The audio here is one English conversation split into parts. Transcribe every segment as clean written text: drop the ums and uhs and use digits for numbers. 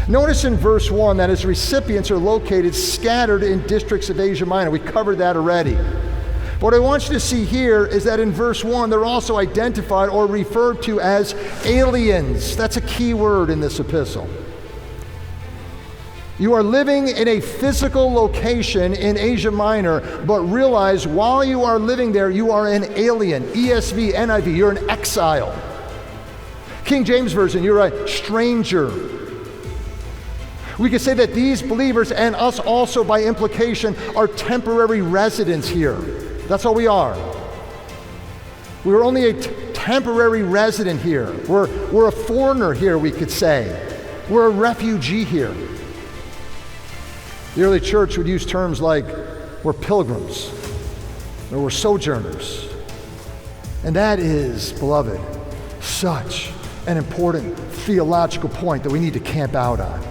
Notice in verse 1 that his recipients are located scattered in districts of Asia Minor. We covered that already. What I want you to see here is that in verse 1, they're also identified or referred to as aliens. That's a key word in this epistle. You are living in a physical location in Asia Minor, but realize while you are living there, you are an alien. ESV, NIV, you're an exile. King James Version, you're a stranger. We could say that these believers, and us also by implication, are temporary residents here. That's all we are. We're only a temporary resident here. We're a foreigner here, we could say. We're a refugee here. The early church would use terms like, we're pilgrims, or we're sojourners. And that is, beloved, such an important theological point that we need to camp out on.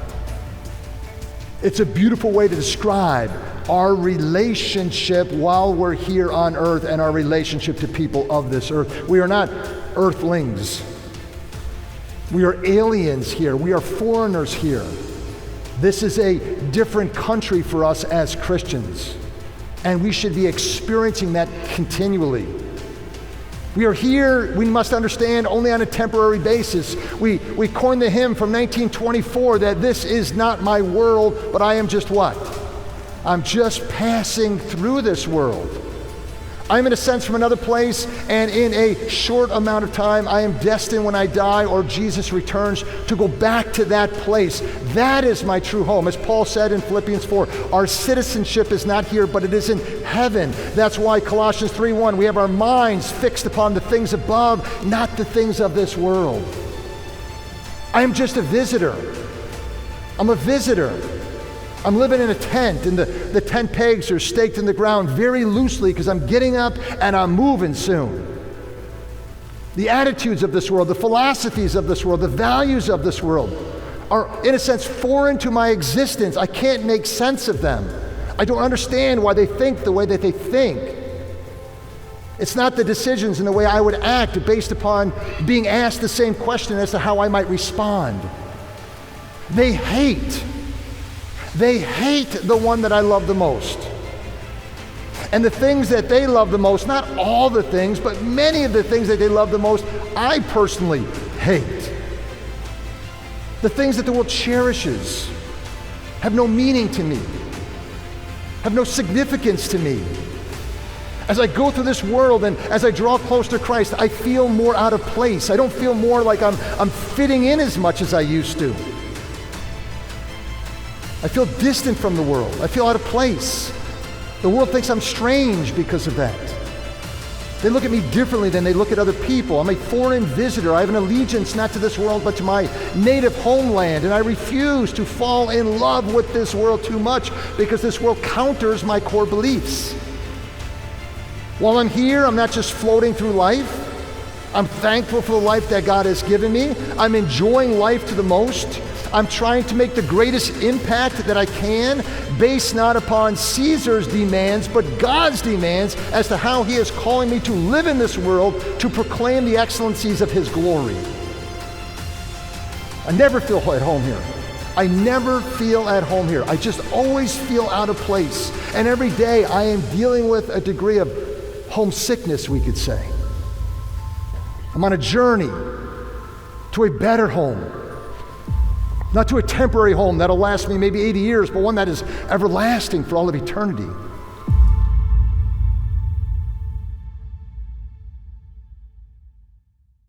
It's a beautiful way to describe our relationship while we're here on earth and our relationship to people of this earth. We are not earthlings. We are aliens here. We are foreigners here. This is a different country for us as Christians, and we should be experiencing that continually. We are here, we must understand, only on a temporary basis. We coined the hymn from 1924 that this is not my world, but I am just what? I'm just passing through this world. I'm in a sense from another place, and in a short amount of time, I am destined when I die or Jesus returns to go back to that place. That is my true home. As Paul said in Philippians 4, our citizenship is not here, but it is in heaven. That's why Colossians 3:1, we have our minds fixed upon the things above, not the things of this world. I am just a visitor. I'm a visitor. I'm living in a tent, and the tent pegs are staked in the ground very loosely because I'm getting up and I'm moving soon. The attitudes of this world, the philosophies of this world, the values of this world are, in a sense, foreign to my existence. I can't make sense of them. I don't understand why they think the way that they think. It's not the decisions and the way I would act based upon being asked the same question as to how I might respond. They hate the one that I love the most. And the things that they love the most, not all the things, but many of the things that they love the most, I personally hate. The things that the world cherishes have no meaning to me, have no significance to me. As I go through this world and as I draw close to Christ, I feel more out of place. I don't feel more like I'm fitting in as much as I used to. I feel distant from the world. I feel out of place. The world thinks I'm strange because of that. They look at me differently than they look at other people. I'm a foreign visitor. I have an allegiance not to this world but to my native homeland, and I refuse to fall in love with this world too much because this world counters my core beliefs. While I'm here, I'm not just floating through life. I'm thankful for the life that God has given me. I'm enjoying life to the most. I'm trying to make the greatest impact that I can, based not upon Caesar's demands, but God's demands as to how He is calling me to live in this world to proclaim the excellencies of His glory. I never feel at home here. I never feel at home here. I just always feel out of place. And every day I am dealing with a degree of homesickness, we could say. I'm on a journey to a better home. Not to a temporary home that'll last me maybe 80 years, but one that is everlasting for all of eternity.